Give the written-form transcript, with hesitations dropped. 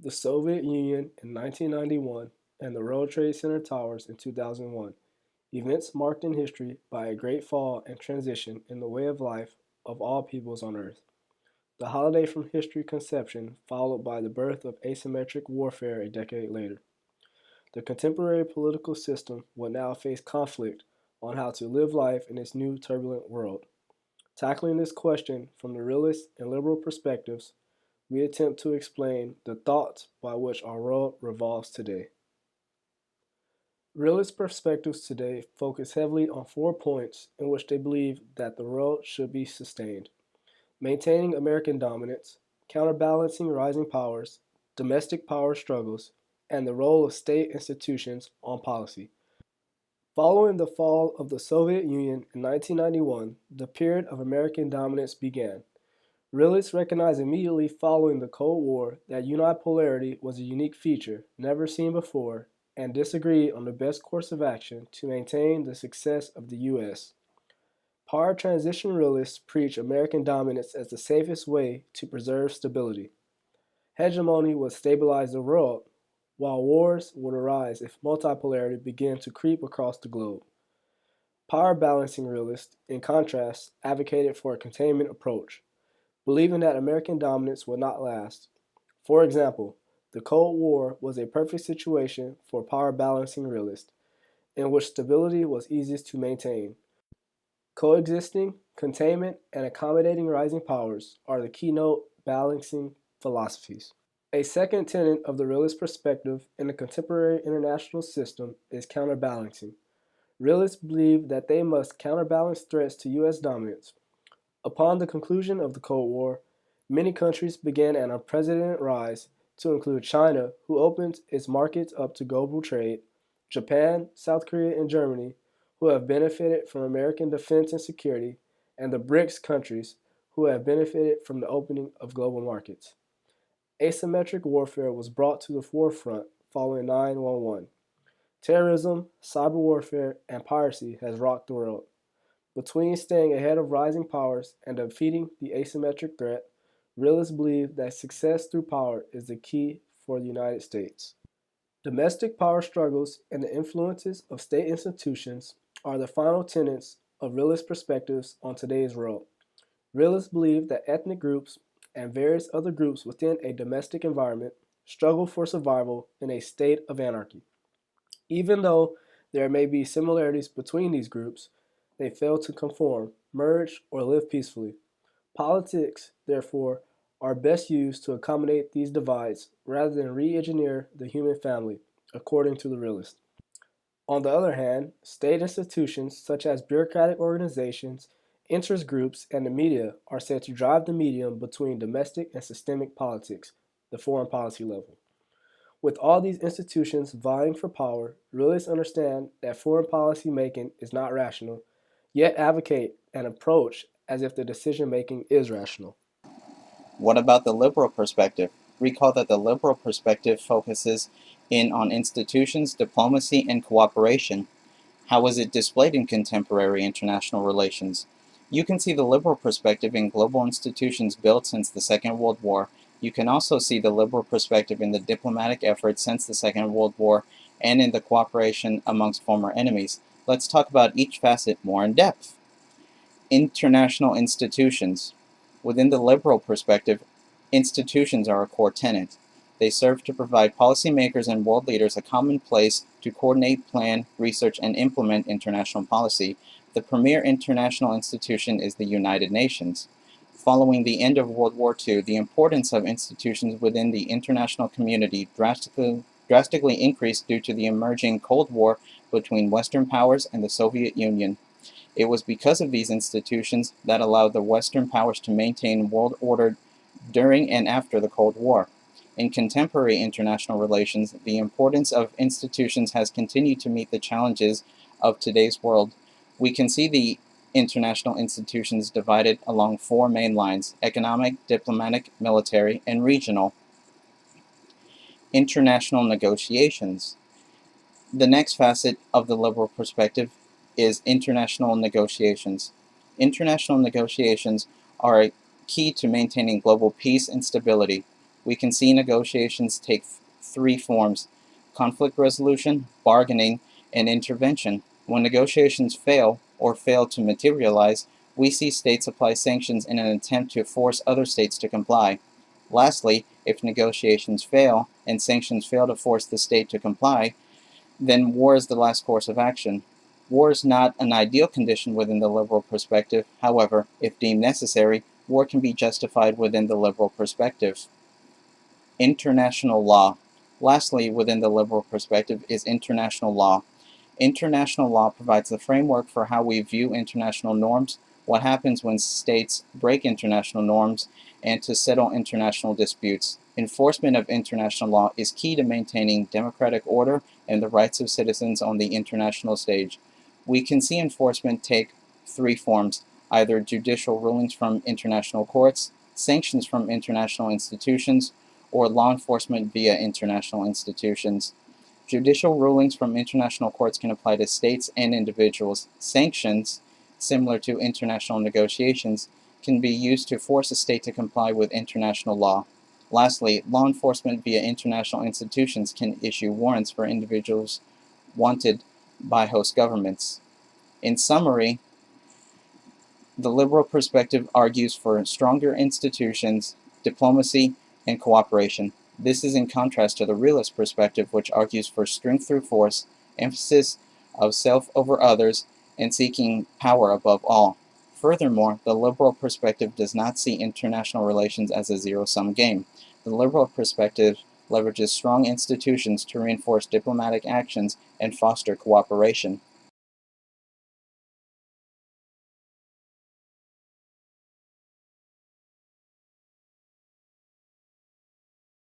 the Soviet Union in 1991, and the World Trade Center towers in 2001. Events marked in history by a great fall and transition in the way of life of all peoples on Earth. The holiday from history conception, followed by the birth of asymmetric warfare a decade later. The contemporary political system will now face conflict on how to live life in this new turbulent world. Tackling this question from the realist and liberal perspectives, we attempt to explain the thoughts by which our world revolves today. Realist perspectives today focus heavily on 4 points in which they believe that the world should be sustained: maintaining American dominance, counterbalancing rising powers, domestic power struggles, and the role of state institutions on policy. Following the fall of the Soviet Union in 1991, the period of American dominance began. Realists recognized immediately following the Cold War that unipolarity was a unique feature never seen before and disagreed on the best course of action to maintain the success of the U.S. Power transition realists preach American dominance as the safest way to preserve stability. Hegemony would stabilize the world, while wars would arise if multipolarity began to creep across the globe. Power balancing realists, in contrast, advocated for a containment approach, believing that American dominance would not last. For example, the Cold War was a perfect situation for power balancing realists, in which stability was easiest to maintain. Coexisting, containment, and accommodating rising powers are the keynote balancing philosophies. A second tenet of the realist perspective in the contemporary international system is counterbalancing. Realists believe that they must counterbalance threats to U.S. dominance. Upon the conclusion of the Cold War, many countries began an unprecedented rise, to include China, who opened its markets up to global trade, Japan, South Korea, and Germany, who have benefited from American defense and security, and the BRICS countries, who have benefited from the opening of global markets. Asymmetric warfare was brought to the forefront following 9/11. Terrorism, cyber warfare, and piracy has rocked the world. Between staying ahead of rising powers and defeating the asymmetric threat, realists believe that success through power is the key for the United States. Domestic power struggles and the influences of state institutions are the final tenets of realist perspectives on today's world. Realists believe that ethnic groups and various other groups within a domestic environment struggle for survival in a state of anarchy. Even though there may be similarities between these groups, they fail to conform, merge, or live peacefully. Politics, therefore, are best used to accommodate these divides rather than re engineer the human family, according to the realist. On the other hand, state institutions such as bureaucratic organizations, interest groups, and the media are said to drive the medium between domestic and systemic politics, the foreign policy level. With all these institutions vying for power, realists understand that foreign policy making is not rational, yet advocate an approach as if the decision making is rational. What about the liberal perspective? Recall that the liberal perspective focuses in on institutions, diplomacy, and cooperation. How is it displayed in contemporary international relations? You can see the liberal perspective in global institutions built since the Second World War. You can also see the liberal perspective in the diplomatic efforts since the Second World War and in the cooperation amongst former enemies. Let's talk about each facet more in depth. International institutions. Within the liberal perspective, institutions are a core tenet. They serve to provide policymakers and world leaders a common place to coordinate, plan, research, and implement international policy. The premier international institution is the United Nations. Following the end of World War II, the importance of institutions within the international community drastically increased due to the emerging Cold War between Western powers and the Soviet Union. It was because of these institutions that allowed the Western powers to maintain world order during and after the Cold War. In contemporary international relations, the importance of institutions has continued to meet the challenges of today's world. We can see the international institutions divided along four main lines: economic, diplomatic, military, and regional. International negotiations. The next facet of the liberal perspective is international negotiations. International negotiations are a key to maintaining global peace and stability. We can see negotiations take three forms: conflict resolution, bargaining, and intervention. When negotiations fail or fail to materialize, we see states apply sanctions in an attempt to force other states to comply. Lastly, if negotiations fail and sanctions fail to force the state to comply, then war is the last course of action. War is not an ideal condition within the liberal perspective. However, if deemed necessary, war can be justified within the liberal perspective. International law. Lastly, within the liberal perspective is international law. International law provides the framework for how we view international norms, what happens when states break international norms, and to settle international disputes. Enforcement of international law is key to maintaining democratic order and the rights of citizens on the international stage. We can see enforcement take three forms: either judicial rulings from international courts, sanctions from international institutions, or law enforcement via international institutions. Judicial rulings from international courts can apply to states and individuals. Sanctions, similar to international negotiations, can be used to force a state to comply with international law. Lastly, law enforcement via international institutions can issue warrants for individuals wanted by host governments. In summary, the liberal perspective argues for stronger institutions, diplomacy, and cooperation. This is in contrast to the realist perspective, which argues for strength through force, emphasis of self over others, and seeking power above all. Furthermore, the liberal perspective does not see international relations as a zero-sum game. The liberal perspective leverages strong institutions to reinforce diplomatic actions and foster cooperation.